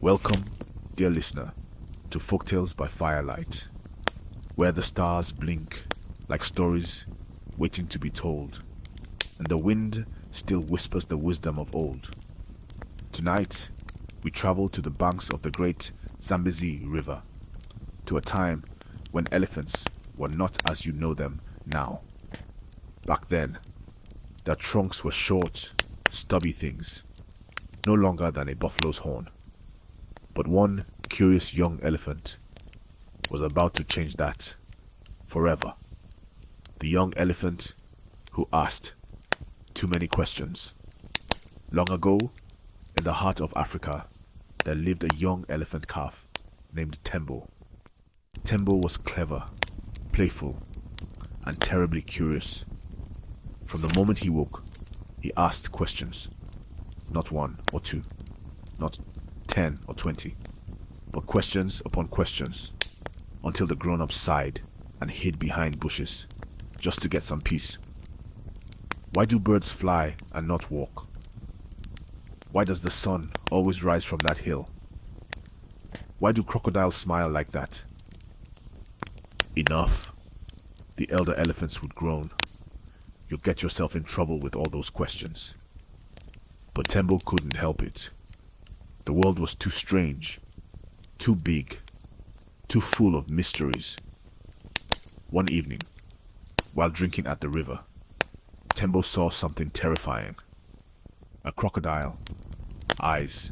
Welcome, dear listener, to Folktales by Firelight, where the stars blink like stories waiting to be told, and the wind still whispers the wisdom of old. Tonight, we travel to the banks of the great Zambezi River, to a time when elephants were not as you know them now. Back then, their trunks were short, stubby things, no longer than a buffalo's horn. But one curious young elephant was about to change that forever. The young elephant who asked too many questions. Long ago, in the heart of Africa, there lived a young elephant calf named Tembo. Tembo was clever, playful, and terribly curious. From the moment he woke, he asked questions. Not one or two, not 10 or 20, but questions upon questions, until the grown-ups sighed and hid behind bushes, just to get some peace. Why do birds fly and not walk? Why does the sun always rise from that hill? Why do crocodiles smile like that? Enough, the elder elephants would groan. You'll get yourself in trouble with all those questions. But Tembo couldn't help it. The world was too strange, too big, too full of mysteries. One evening, while drinking at the river, Tembo saw something terrifying. A crocodile, eyes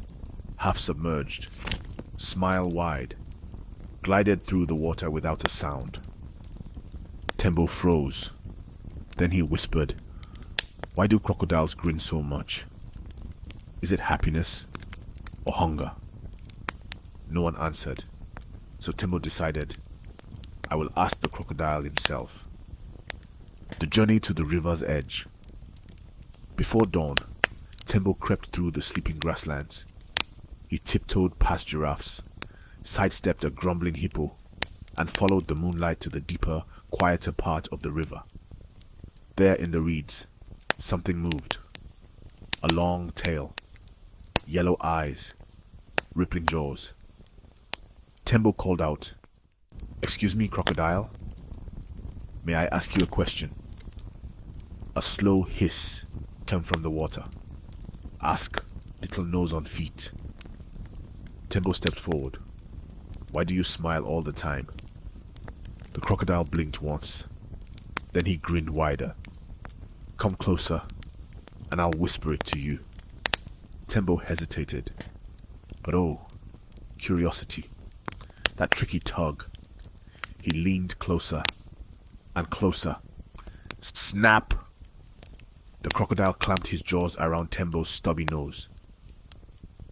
half submerged, smile wide, glided through the water without a sound. Tembo froze. Then he whispered, "Why do crocodiles grin so much? Is it happiness or hunger?" No one answered, so Tembo decided, I will ask the crocodile himself. The journey to the river's edge. Before dawn, Tembo crept through the sleeping grasslands. He tiptoed past giraffes, sidestepped a grumbling hippo, and followed the moonlight to the deeper, quieter part of the river. There in the reeds, something moved. A long tail, yellow eyes, rippling jaws. Tembo called out, "Excuse me, crocodile. May I ask you a question?" A slow hiss came from the water. "Ask, little nose on feet." Tembo stepped forward. "Why do you smile all the time?" The crocodile blinked once. Then he grinned wider. "Come closer, and I'll whisper it to you." Tembo hesitated. But oh, curiosity. That tricky tug. He leaned closer and closer. Snap! The crocodile clamped his jaws around Tembo's stubby nose.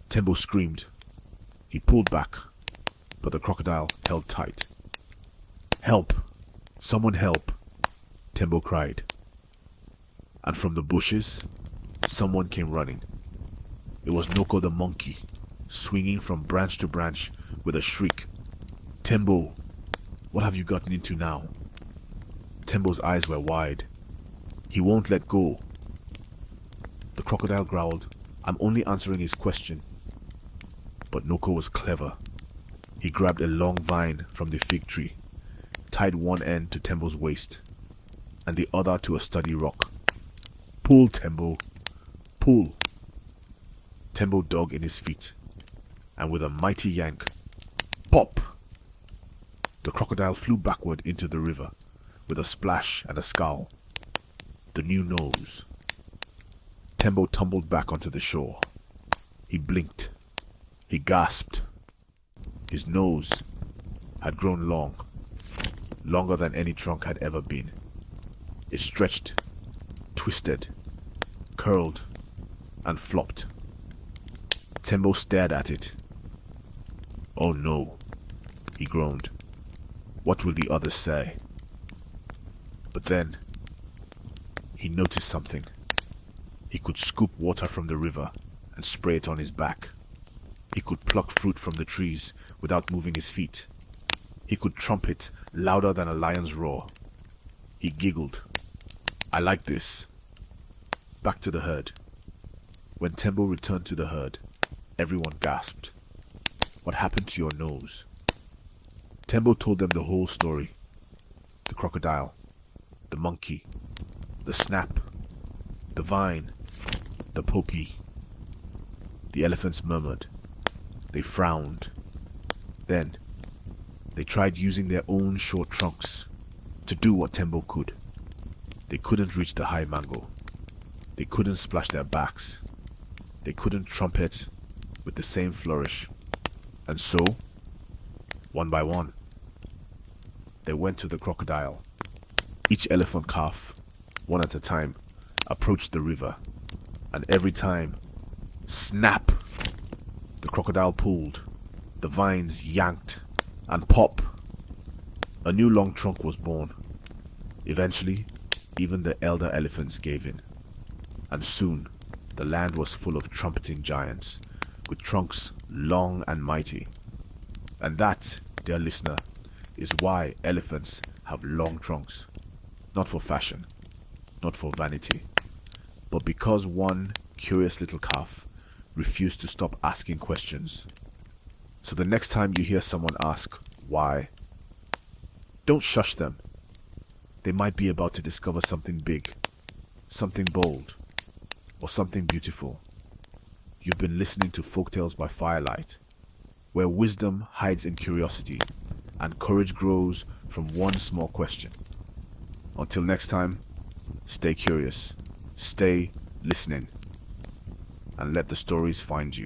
Tembo screamed. He pulled back, but the crocodile held tight. "Help! Someone help!" Tembo cried. And from the bushes, someone came running. It was Noko the monkey, swinging from branch to branch with a shriek. "Tembo, what have you gotten into now?" Tembo's eyes were wide. "He won't let go." The crocodile growled, "I'm only answering his question." But Noko was clever. He grabbed a long vine from the fig tree, tied one end to Tembo's waist, and the other to a sturdy rock. "Pull, Tembo, pull." Tembo dug in his feet, and with a mighty yank, pop! The crocodile flew backward into the river, with a splash and a scowl. The new nose. Tembo tumbled back onto the shore. He blinked. He gasped. His nose had grown long, longer than any trunk had ever been. It stretched, twisted, curled, and flopped. Tembo stared at it. "Oh no," he groaned. "What will the others say?" But then, he noticed something. He could scoop water from the river and spray it on his back. He could pluck fruit from the trees without moving his feet. He could trumpet louder than a lion's roar. He giggled. "I like this." Back to the herd. When Tembo returned to the herd, everyone gasped. what happened to your nose? Tembo told them the whole story. The crocodile, the monkey, the snap, the vine, the poppy. The elephants murmured. They frowned. Then, they tried using their own short trunks to do what Tembo could. They couldn't reach the high mango. They couldn't splash their backs. They couldn't trumpet with the same flourish. And so, one by one, they went to the crocodile. Each elephant calf, one at a time, approached the river. And every time, snap! The crocodile pulled, the vines yanked, and pop! A new long trunk was born. Eventually, even the elder elephants gave in. And soon, the land was full of trumpeting giants, with trunks long and mighty. And that, dear listener, is why elephants have long trunks. Not for fashion, not for vanity, but because one curious little calf refused to stop asking questions. So the next time you hear someone ask why, don't shush them. They might be about to discover something big, something bold, or something beautiful. You've been listening to Folktales by Firelight, where wisdom hides in curiosity and courage grows from one small question. Until next time, stay curious, stay listening, and let the stories find you.